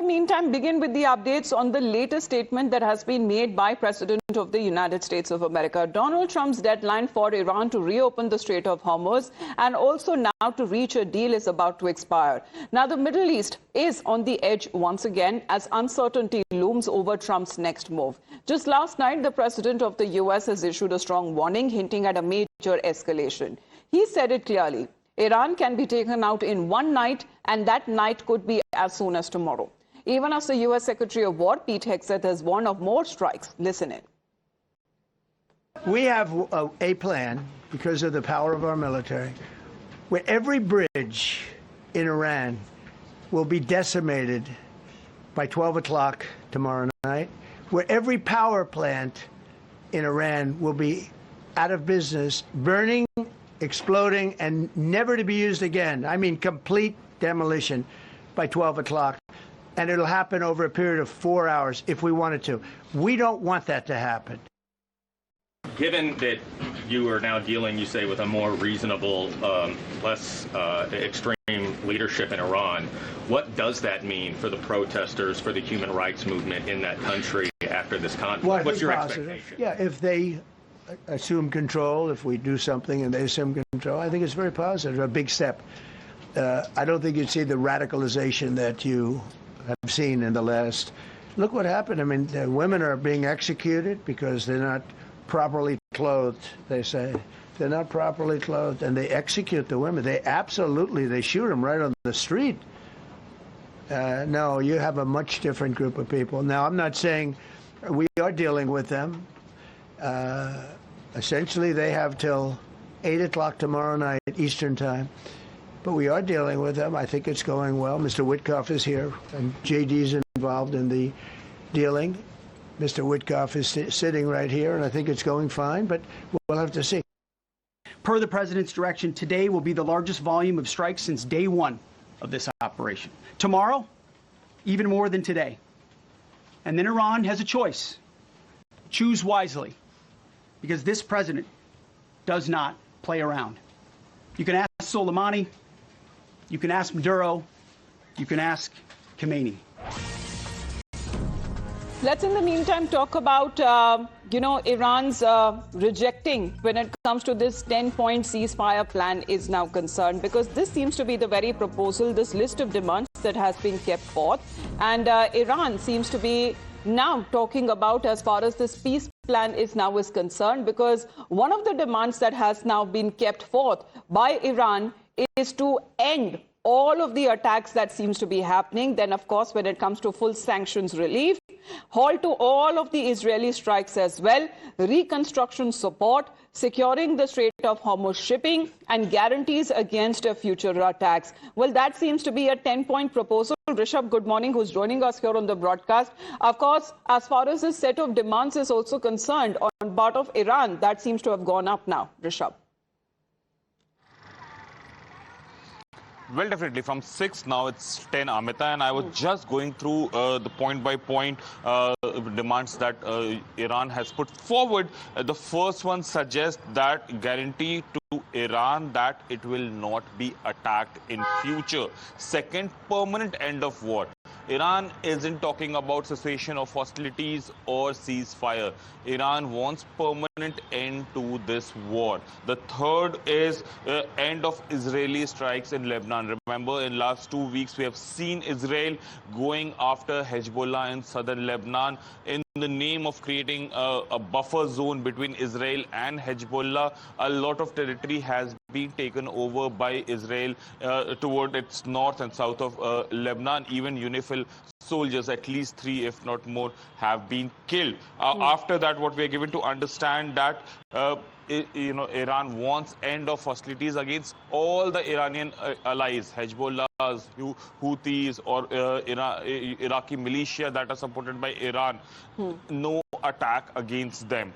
Meantime, begin with the updates on the latest statement that has been made by President of the United States of America. Donald Trump's deadline for Iran to reopen the Strait of Hormuz and also now to reach a deal is about to expire. Now, the Middle East is on the edge once again as uncertainty looms over Trump's next move. Just last night, the president of the U.S. has issued a strong warning hinting at a major escalation. He said it clearly. Iran can be taken out in one night, and that night could be as soon as tomorrow. Even as the U.S. Secretary of War, Pete Hegseth, has warned of more strikes. Listen in. We have a plan, because of the power of our military, where every bridge in Iran will be decimated by 12 o'clock tomorrow night, where every power plant in Iran will be out of business, burning, exploding, and never to be used again. I mean, complete demolition by 12 o'clock. And it'll happen over a period of 4 hours if we wanted to. We don't want that to happen. Given that you are now dealing, you say, with a more reasonable, less extreme leadership in Iran, what does that mean for the protesters, for the human rights movement in that country after this conflict? Well, what's your expectation? Yeah, if they assume control, if we do something and they assume control, I think it's very positive, a big step. I don't think you'd see the radicalization that you have seen in the last. Look what happened. I mean, women are being executed because they're not properly clothed, they say. They're not properly clothed, and they execute the women. They shoot them right on the street. No, you have a much different group of people. Now, I'm not saying we are dealing with them. Essentially, they have till 8 o'clock tomorrow night, Eastern time. But we are dealing with them. I think it's going well. Mr. Witkoff is here, and JD's involved in the dealing. Mr. Witkoff is sitting right here, and I think it's going fine, but we'll have to see. Per the president's direction, today will be the largest volume of strikes since day one of this operation. Tomorrow, even more than today. And then Iran has a choice. Choose wisely, because this president does not play around. You can ask Soleimani, you can ask Maduro, you can ask Khomeini. Let's, in the meantime, talk about, Iran's rejecting when it comes to this 10-point ceasefire plan is now concerned, because this seems to be the very proposal, this list of demands that has been kept forth. And Iran seems to be now talking about as far as this peace plan is concerned, because one of the demands that has now been kept forth by Iran is to end all of the attacks that seems to be happening. Then, of course, when it comes to full sanctions relief, halt to all of the Israeli strikes as well, reconstruction support, securing the Strait of Hormuz shipping, and guarantees against future attacks. Well, that seems to be a 10-point proposal. Rishabh, good morning, who's joining us here on the broadcast. Of course, as far as this set of demands is also concerned, on part of Iran, that seems to have gone up now. Rishabh. Well, definitely. From 6, now it's 10, Amita. And I was just going through the point-by-point demands that Iran has put forward. The first one suggests that guarantee to Iran that it will not be attacked in future. Second, permanent end of war. Iran isn't talking about cessation of hostilities or ceasefire. Iran wants permanent end to this war. The third is end of Israeli strikes in Lebanon. Remember, in last 2 weeks, we have seen Israel going after Hezbollah in southern Lebanon in the name of creating a buffer zone between Israel and Hezbollah. A lot of territory has been taken over by Israel toward its north and south of Lebanon. Even UNIFIL soldiers, at least 3, if not more, have been killed. After that, what we are given to understand that Iran wants end of hostilities against all the Iranian allies, Hezbollah's, Houthis, or Iraqi militia that are supported by Iran. No attack against them.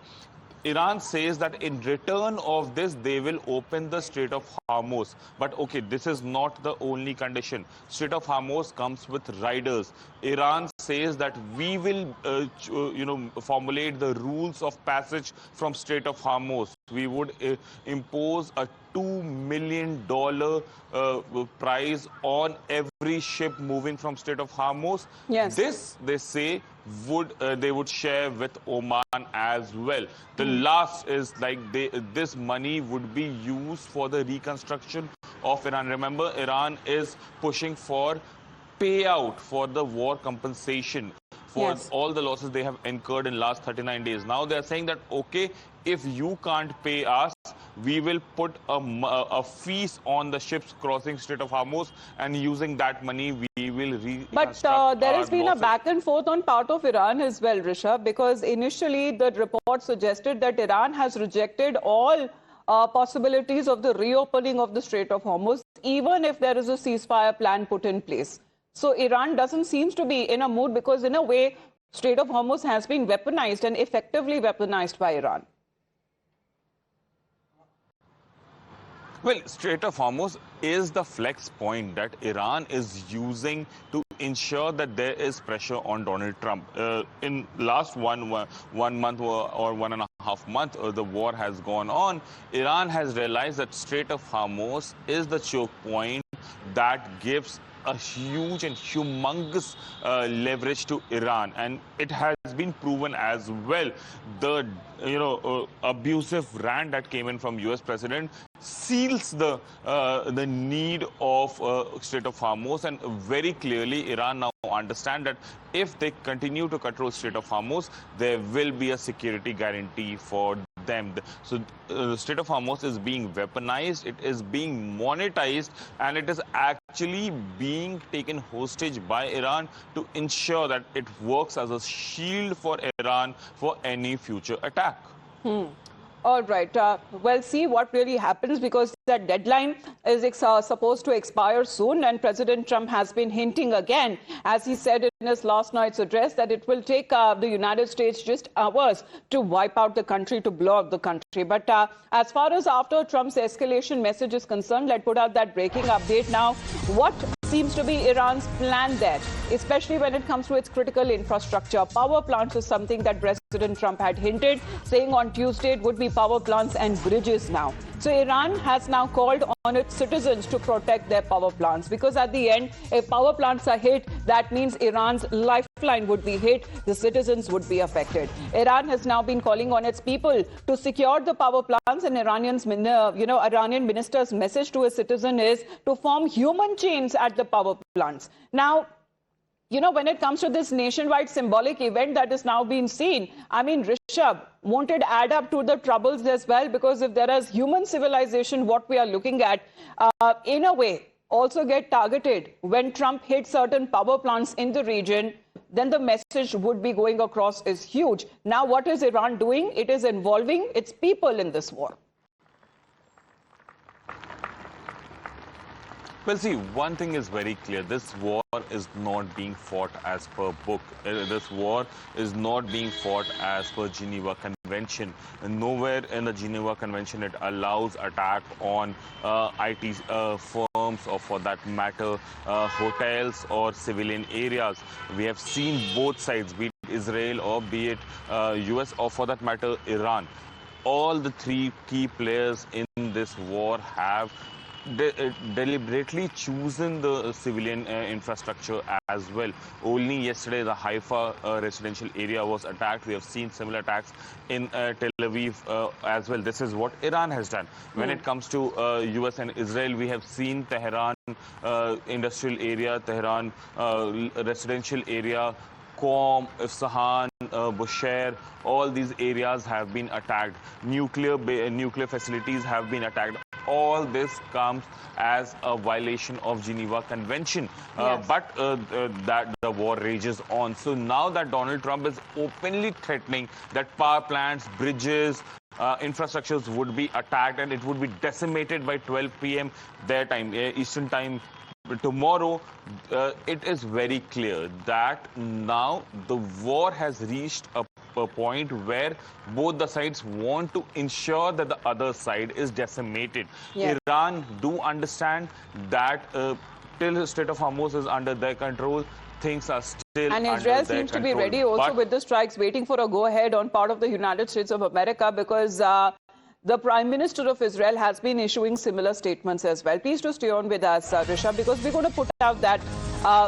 Iran says that in return of this, they will open the Strait of Hormuz. But okay, this is not the only condition. Strait of Hormuz comes with riders. Iran says that we will, formulate the rules of passage from Strait of Hormuz. We would impose a $2 million price on every ship moving from Strait of Hormuz. Yes. This, they say, they would share with Oman as well. The last is like this money would be used for the reconstruction of Iran. Remember, Iran is pushing for payout for the war compensation for all the losses they have incurred in last 39 days. Now they are saying that, okay, if you can't pay us, we will put a fees on the ships crossing Strait of Hormuz, and using that money, we will reconstruct. But there has been a back and forth on part of Iran as well, Rishabh, because initially the report suggested that Iran has rejected all possibilities of the reopening of the Strait of Hormuz, even if there is a ceasefire plan put in place. So Iran doesn't seem to be in a mood, because in a way, Strait of Hormuz has been weaponized and effectively weaponized by Iran. Well, Strait of Hormuz is the flex point that Iran is using to ensure that there is pressure on Donald Trump. In last one month or 1.5 months, the war has gone on. Iran has realized that Strait of Hormuz is the choke point that gives a huge and humongous leverage to Iran, and it has been proven as well. The abusive rant that came in from U.S. President seals the need of Strait of Hormuz, and very clearly Iran now understand that if they continue to control Strait of Hormuz, there will be a security guarantee for them. So the Strait of Hormuz is being weaponized, it is being monetized, and it is actually being taken hostage by Iran to ensure that it works as a shield for Iran for any future attack. All right. Well, see what really happens, because that deadline is supposed to expire soon, and President Trump has been hinting again, as he said in his last night's address, that it will take the United States just hours to wipe out the country, to blow up the country. But as far as after Trump's escalation message is concerned, let's put out that breaking update now. What seems to be Iran's plan there, especially when it comes to its critical infrastructure? Power plants is something that President Trump had hinted, saying on Tuesday it would be power plants and bridges now. So Iran has now called on its citizens to protect their power plants, because at the end, if power plants are hit, that means Iran's lifeline would be hit, the citizens would be affected. Iran has now been calling on its people to secure the power plants, and Iranian minister's message to a citizen is to form human chains at the power plants. Now, when it comes to this nationwide symbolic event that is now being seen, I mean, Rishabh, won't it add up to the troubles as well? Because if there is human civilization, what we are looking at, in a way, also get targeted when Trump hits certain power plants in the region, then the message would be going across is huge. Now, what is Iran doing? It is involving its people in this war. Well, see, one thing is very clear. This war is not being fought as per book. This war is not being fought as per Geneva Convention. And nowhere in the Geneva Convention it allows attack on IT firms, or for that matter, hotels or civilian areas. We have seen both sides, be it Israel or be it US, or for that matter, Iran. All the three key players in this war have deliberately chosen the civilian infrastructure as well. Only yesterday, the Haifa residential area was attacked. We have seen similar attacks in Tel Aviv as well. This is what Iran has done. When it comes to US and Israel, we have seen Tehran industrial area, Tehran residential area, Qom, Isfahan, Bushehr, all these areas have been attacked. Nuclear facilities have been attacked. All this comes as a violation of Geneva Convention. But that the war rages on. So now that Donald Trump is openly threatening that power plants, bridges, infrastructures would be attacked, and it would be decimated by 12 p.m. their time, Eastern time, tomorrow, it is very clear that now the war has reached a point where both the sides want to ensure that the other side is decimated. Iran do understand that till the Strait of Hormuz is under their control, things are still and under Israel their seems to control. be ready also But with the strikes, waiting for a go-ahead on part of the United States of America, because the Prime Minister of Israel has been issuing similar statements as well. Please do stay on with us, Rishabh, because we're going to put out that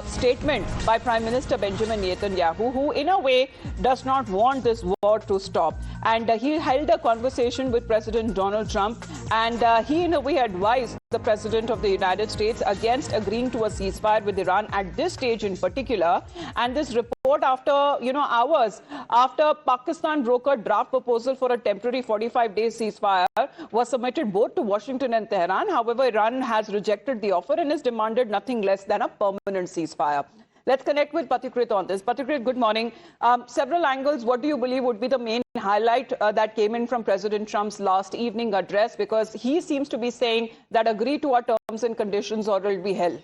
statement by Prime Minister Benjamin Netanyahu, who in a way does not want this war to stop. And he held a conversation with President Donald Trump, and he in a way advised the President of the United States against agreeing to a ceasefire with Iran at this stage in particular. And this report after, hours after Pakistan brokered draft proposal for a temporary 45-day ceasefire was submitted both to Washington and Tehran. However, Iran has rejected the offer and has demanded nothing less than a permanent ceasefire. Let's connect with Patikrit on this. Patikrit, good morning. Several angles, what do you believe would be the main highlight that came in from President Trump's last evening address? Because he seems to be saying that agree to our terms and conditions or it will be hell.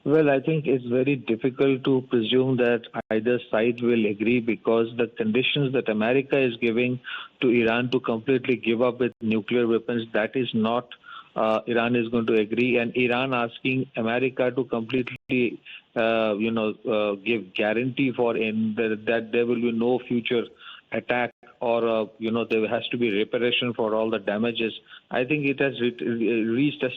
Well, I think it's very difficult to presume that either side will agree, because the conditions that America is giving to Iran to completely give up its nuclear weapons, that is not Iran is going to agree. And Iran asking America to completely, give guarantee for that there will be no future attack, or there has to be reparation for all the damages. I think it has reached a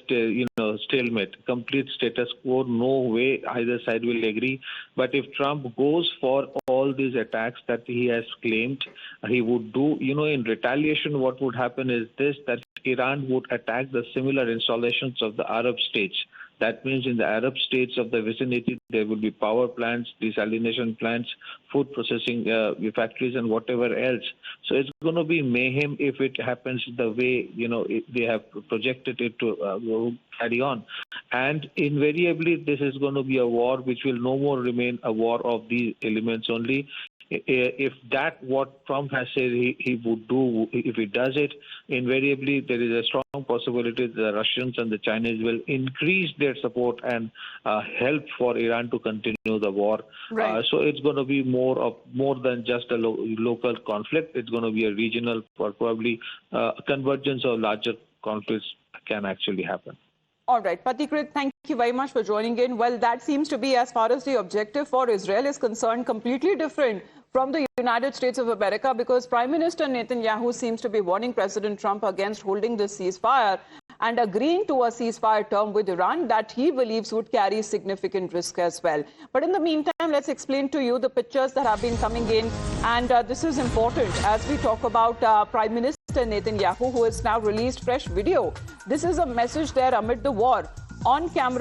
stalemate, complete status quo. No way either side will agree. But if Trump goes for all these attacks that he has claimed he would do, in retaliation, what would happen is this: that Iran would attack the similar installations of the Arab states. That means in the Arab states of the vicinity, there will be power plants, desalination plants, food processing factories, and whatever else. So it's going to be mayhem if it happens the way, they have projected it to carry on. And invariably, this is going to be a war which will no more remain a war of these elements only. If that what Trump has said he would do, if he does it, invariably there is a strong possibility that the Russians and the Chinese will increase their support and help for Iran to continue the war. Right. So it's going to be more than just a local conflict. It's going to be a regional, or probably convergence of larger conflicts can actually happen. All right, Patikrit, thank you very much for joining in. Well, that seems to be, as far as the objective for Israel is concerned, completely different from the United States of America, because Prime Minister Netanyahu seems to be warning President Trump against holding this ceasefire and agreeing to a ceasefire term with Iran that he believes would carry significant risk as well. But in the meantime, let's explain to you the pictures that have been coming in. And this is important as we talk about Prime Minister Netanyahu, who has now released fresh video. This is a message there amid the war. On camera,